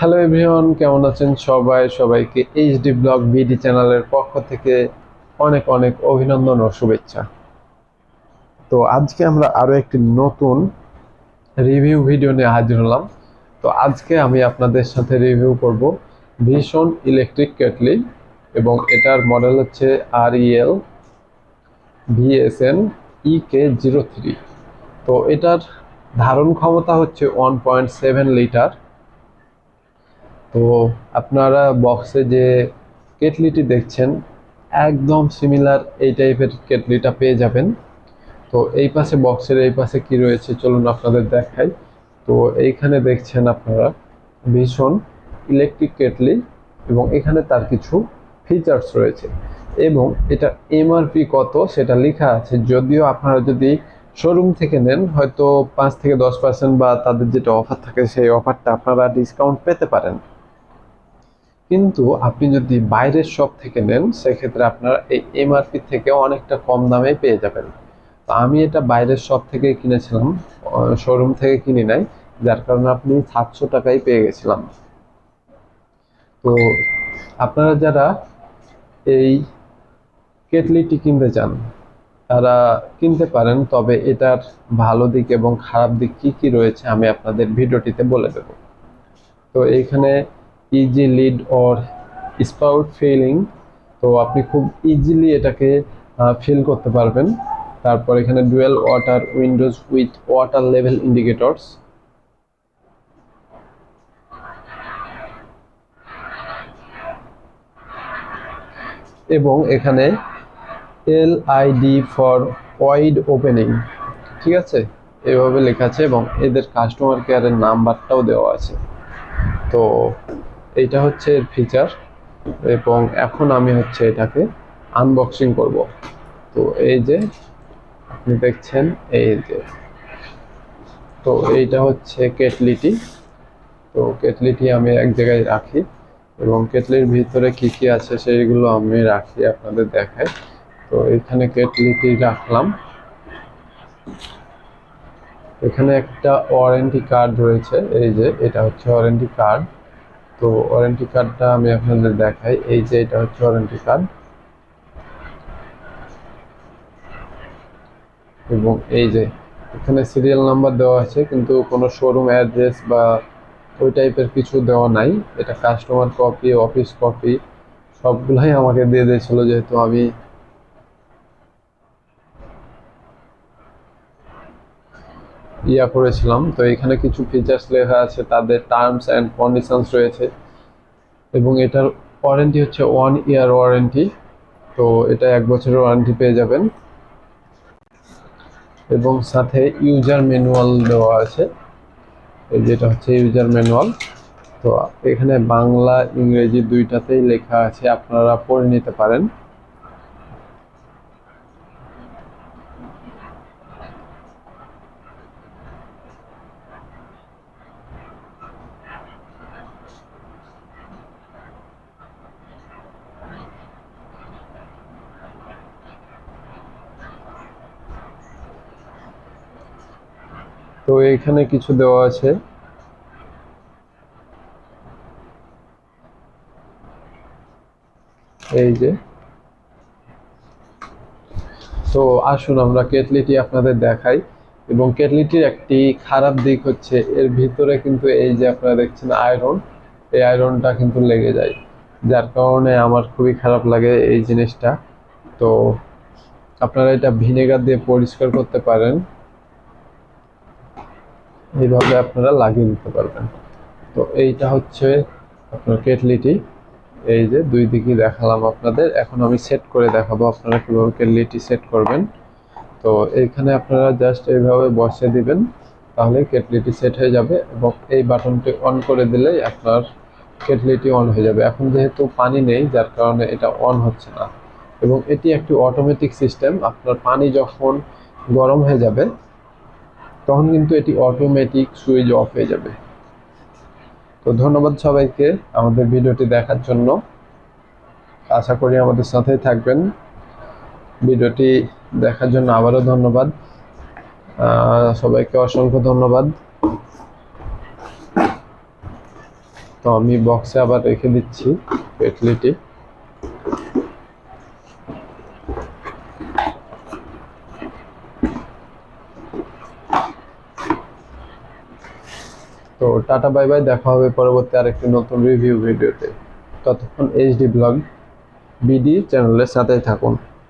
Hello everyone, কেমন আছেন সবাই? সবাইকে এইচডি ব্লগ বিডি চ্যানেলের পক্ষ থেকে অনেক অনেক অভিনন্দন ও শুভেচ্ছা। তো আজকে আমরা আরো একটি নতুন রিভিউ ভিডিও নিয়ে হাজির হলাম। তো আজকে আমি আপনাদের সাথে রিভিউ করব ভীষণ ইলেকট্রিক কেটলি, এবং এটার মডেল হচ্ছে REL VSN EK03। তো এটার ধারণ ক্ষমতা হচ্ছে 1.7 লিটার। তো আপনারা বক্সে যে কেটলিটি দেখছেন একদম সিমিলার এই টাইপের কেটলিটা পেয়ে যাবেন। তো এই পাশে বক্সের এই পাশে কি রয়েছে চলুন আপনাদের দেখাই। তো এইখানে দেখছেন আপনারা ভীষণ ইলেকট্রিক কেটলি, এবং এখানে তার কিছু ফিচার্স রয়েছে, এবং এটা এমআরপি কত সেটা লেখা আছে। যদিও আপনারা যদি শোরুম থেকে নেন হয়তো 5 থেকে 10% বা তাদের যেটা অফার থাকে সেই অফারটা আপনারা ডিসকাউন্ট পেতে পারেন, কিন্তু আপনি যদি বাইরের শপ থেকে নেন সেক্ষেত্রে আপনারা এই এমআরপি থেকে অনেকটা কম দামে পেয়ে যাবেন। তো আমি এটা বাইরের শপ থেকে কিনেছিলাম, শোরুম থেকে কিনি নাই, যার কারণে আপনি 700 টাকায় পেয়ে গেছিলাম। তো আপনারা যারা এই কেটলিটি কিনতে চান তারা কিনতে পারেন, তবে এটার ভালো দিক এবং খারাপ দিক কি কি রয়েছে আমি আপনাদের ভিডিওটিতে বলে দেব। তো এইখানে easy lid or spout filling, তো আপনি খুব ইজিলি এটাকে ফিল করতে পারবেন। তারপর এখানে dual water Windows with water level indicators, এবং এখানে LID ফর ওয়াইড ওপেনিং, ঠিক আছে, এভাবে লেখা আছে, এবং এদের কাস্টমার কেয়ারের নাম্বারটাও দেওয়া আছে। তো এইটা হচ্ছে এর ফিচার, এবং এখন আমি হচ্ছে এটাকে আনবক্সিং করব। তো এই যে আপনি দেখছেন, এই যে, তো এইটা হচ্ছে কেটলিটি। তো কেটলিটি আমি এক জায়গায় রাখি, এবং কেটলির ভিতরে কি কি আছে সেইগুলো আমি রাখি আপনাদের দেখাই। তো এখানে কেটলিটি রাখলাম, এখানে একটা ওয়ারেন্টি কার্ড রয়েছে, এই যে এটা হচ্ছে ওয়ারেন্টি কার্ড। তো ওয়ারেন্টি কার্ডটা আমি আপনাদের দেখাই, এই যে এটা হচ্ছে ওয়ারেন্টি কার্ড, এবং এই যে এখানে সিরিয়াল নাম্বার দেওয়া আছে, কিন্তু কোনো শোরুম অ্যাড্রেস বা ওই টাইপের কিছু দেওয়া নাই। এটা কাস্টমার কপি, অফিস কপি সবগুলাই আমাকে দিয়ে দিয়েছিল, যেহেতু আমি করেছিলাম। তো এখানে কিছু ফিচার্স লেখা আছে, তাদের টার্মস অ্যান্ড কন্ডিশনস রয়েছে, এবং এটার ওয়ারেন্টি হচ্ছে 1 ইয়ার ওয়ারেন্টি। তো এটা 1 বছরের ওয়ারেন্টি পেয়ে যাবেন, এবং সাথে ইউজার ম্যানুয়াল দেওয়া আছে, এই যেটা হচ্ছে ইউজার ম্যানুয়াল। তো এখানে বাংলা ইংরেজি দুইটাতেই লেখা আছে, আপনারা পড়ে নিতে পারেন। তো এখানে কিছু দেওয়া আছে, এই যে। তো আসুন আমরা কেটলিটি আপনাদের দেখাই, এবং কেটলিটির একটি খারাপ দিক হচ্ছে এর ভিতরে কিন্তু এই যে আপনারা দেখছেন আয়রন, এই আয়রনটা কিন্তু লেগে যায়, যার কারণে আমার খুবই খারাপ লাগে এই জিনিসটা। তো আপনারা এটা ভিনেগার দিয়ে পরিষ্কার করতে পারেন, এইভাবে আপনারা লাগিয়ে দিতে পারবেন। তো এইটা হচ্ছে আপনার কেটলিটি, এই যে দুই দিকই দেখালাম আপনাদের। এখন আমি সেট করে দেখাবো আপনারা কিভাবে কেটলিটি সেট করবেন। তো এইখানে আপনারা জাস্ট এইভাবে বসিয়ে দিবেন, তাহলে কেটলিটি সেট হয়ে যাবে, এবং এই বাটনটি অন করে দিলেই আপনার কেটলিটি অন হয়ে যাবে। এখন যেহেতু পানি নেই যার কারণে এটা অন হচ্ছে না, এবং এটি একটি অটোমেটিক সিস্টেম। আপনার পানি যখন গরম হয়ে যাবে তখন কিন্তু এটি অটোমেটিক সুইচ অফ হয়ে যাবে। তো ধন্যবাদ সবাইকে আমাদের ভিডিওটি দেখার জন্য, আশা করি আমাদের সাথেই থাকবেন। ভিডিওটি দেখার জন্য আবারও ধন্যবাদ, সবাইকে অসংখ্য ধন্যবাদ। তো আমি বক্সে আবার রেখে দিচ্ছি কেটলিটি। তো টাটা বাই বাই, দেখা হবে পরবর্তী আরেকটি নতুন রিভিউ ভিডিওতে। ততক্ষণ এইচডি ব্লগ বিডি চ্যানেলের সাথেই থাকুন।